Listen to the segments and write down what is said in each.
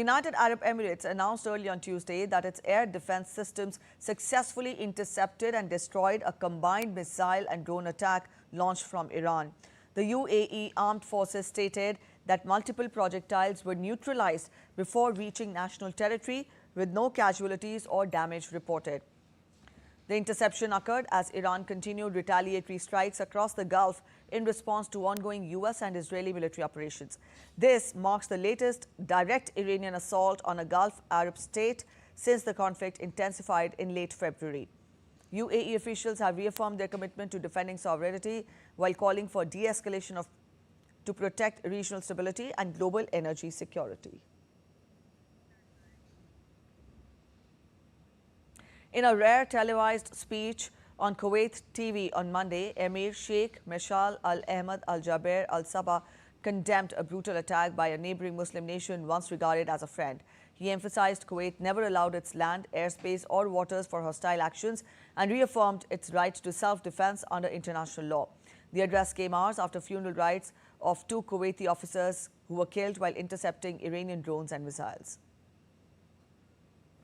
United Arab Emirates announced early on Tuesday that its air defense systems successfully intercepted and destroyed a combined missile and drone attack launched from Iran. The UAE armed forces stated that multiple projectiles were neutralized before reaching national territory, with no casualties or damage reported. The interception occurred as Iran continued retaliatory strikes across the Gulf in response to ongoing US and Israeli military operations. This marks the latest direct Iranian assault on a Gulf Arab state since the conflict intensified in late February. UAE officials have reaffirmed their commitment to defending sovereignty while calling for de-escalation to protect regional stability and global energy security. In a rare televised speech on Kuwait TV on Monday, Emir Sheikh Meshal Al Ahmad Al Jaber Al Sabah condemned a brutal attack by a neighboring Muslim nation once regarded as a friend. He emphasized Kuwait never allowed its land, airspace or waters for hostile actions and reaffirmed its right to self-defense under international law. The address came hours after funeral rites of two Kuwaiti officers who were killed while intercepting Iranian drones and missiles.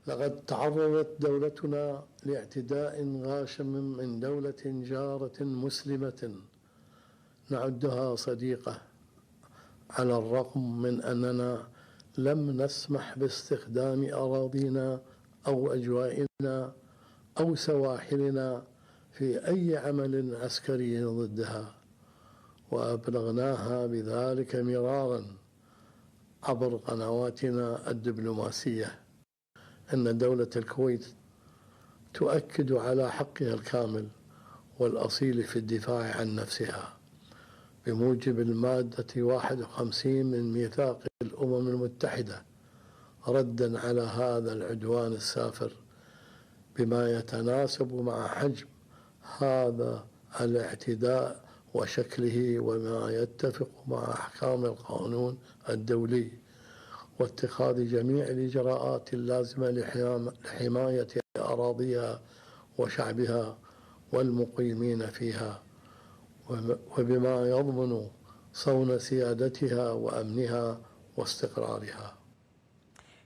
لقد تعرضت دولتنا لاعتداء غاشم من دولة جارة مسلمة نعدها صديقة، على الرغم من أننا لم نسمح باستخدام أراضينا أو أجوائنا أو سواحلنا في أي عمل عسكري ضدها، وأبلغناها بذلك مرارا عبر قنواتنا الدبلوماسية. أن دولة الكويت تؤكد على حقها الكامل والأصيل في الدفاع عن نفسها بموجب المادة 51 من ميثاق الأمم المتحدة، ردا على هذا العدوان السافر بما يتناسب مع حجم هذا الاعتداء وشكله وما يتفق مع أحكام القانون الدولي، واتخاذ جميع الإجراءات اللازمة لحماية أراضيها وشعبها والمقيمين فيها، وبما يضمن صون سيادتها وأمنها واستقرارها.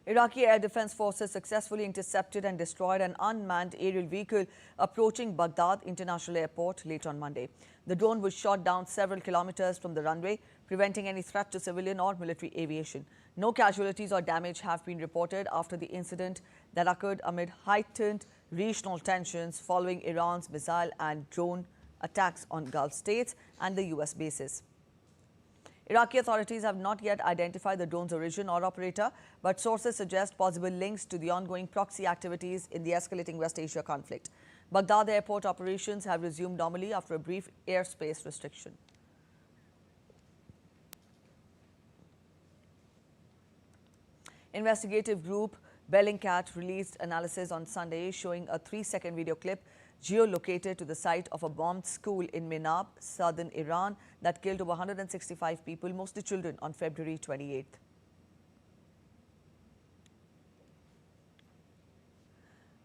Iraqi air defense forces successfully intercepted and destroyed an unmanned aerial vehicle approaching Baghdad International Airport late on Monday. The drone was shot down several kilometers from the runway, preventing any threat to civilian or military aviation. No casualties or damage have been reported after the incident that occurred amid heightened regional tensions following Iran's missile and drone attacks on Gulf states and the US bases. Iraqi authorities have not yet identified the drone's origin or operator, but sources suggest possible links to the ongoing proxy activities in the escalating West Asia conflict. Baghdad airport operations have resumed normally after a brief airspace restriction. Investigative group Bellingcat released analysis on Sunday showing a 3-second video clip geolocated to the site of a bombed school in Minab, southern Iran, that killed over 165 people, mostly children, on February 28th.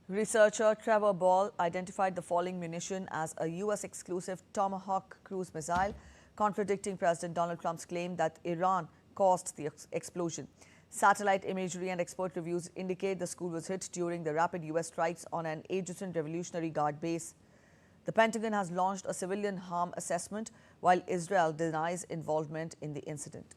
Researcher Trevor Ball identified the falling munition as a US-exclusive Tomahawk cruise missile, contradicting President Donald Trump's claim that Iran caused the explosion. Satellite imagery and expert reviews indicate the school was hit during the rapid US strikes on an adjacent Revolutionary Guard base. The Pentagon has launched a civilian harm assessment, while Israel denies involvement in the incident.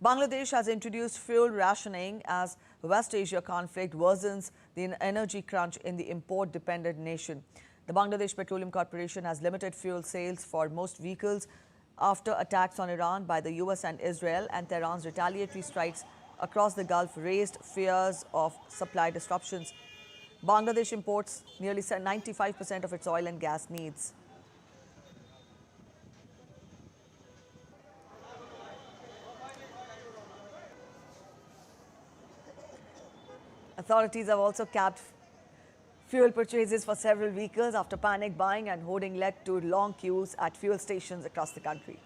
Bangladesh has introduced fuel rationing as the West Asia conflict worsens the energy crunch in the import-dependent nation. The Bangladesh Petroleum Corporation has limited fuel sales for most vehicles after attacks on Iran by the US and Israel, and Tehran's retaliatory strikes across the Gulf raised fears of supply disruptions. Bangladesh imports nearly 95% of its oil and gas needs. Authorities have also capped fuel purchases for several vehicles after panic buying and hoarding led to long queues at fuel stations across the country.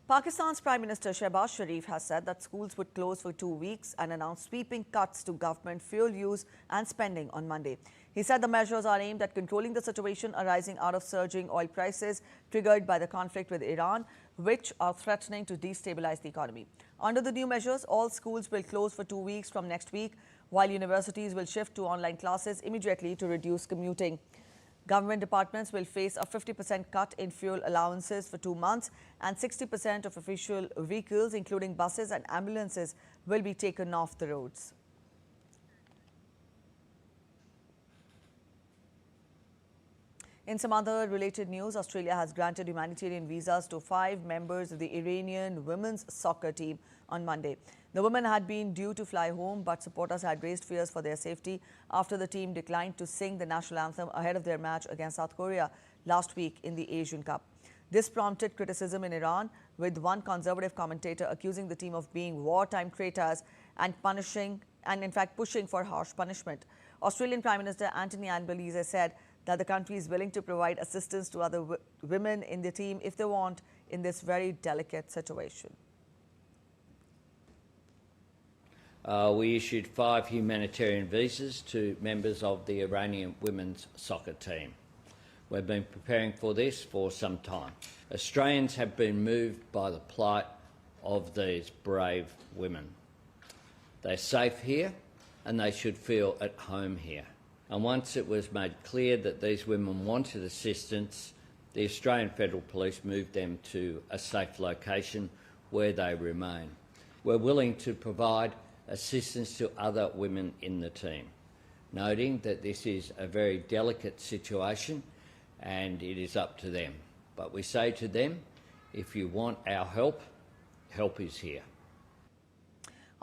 Pakistan's Prime Minister Shehbaz Sharif has said that schools would close for 2 weeks and announced sweeping cuts to government fuel use and spending on Monday. He said the measures are aimed at controlling the situation arising out of surging oil prices triggered by the conflict with Iran, which are threatening to destabilize the economy. Under the new measures, all schools will close for 2 weeks from next week, while universities will shift to online classes immediately to reduce commuting. Government departments will face a 50% cut in fuel allowances for 2 months, and 60% of official vehicles, including buses and ambulances, will be taken off the roads. In some other related news, Australia has granted humanitarian visas to 5 members of the Iranian women's soccer team on Monday. The women had been due to fly home, but supporters had raised fears for their safety after the team declined to sing the national anthem ahead of their match against South Korea last week in the Asian Cup. This prompted criticism in Iran, with one conservative commentator accusing the team of being wartime traitors and in fact pushing for harsh punishment. Australian Prime Minister Anthony Albanese said that the country is willing to provide assistance to other women in the team if they want in this very delicate situation. We issued 5 humanitarian visas to members of the Iranian women's soccer team. We've been preparing for this for some time. Australians have been moved by the plight of these brave women. They're safe here and they should feel at home here. And once it was made clear that these women wanted assistance, the Australian Federal Police moved them to a safe location where they remain. We're willing to provide assistance to other women in the team, noting that this is a very delicate situation and it is up to them. But we say to them, if you want our help, help is here.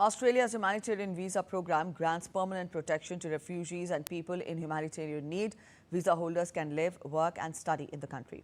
Australia's humanitarian visa program grants permanent protection to refugees and people in humanitarian need. Visa holders can live, work and study in the country.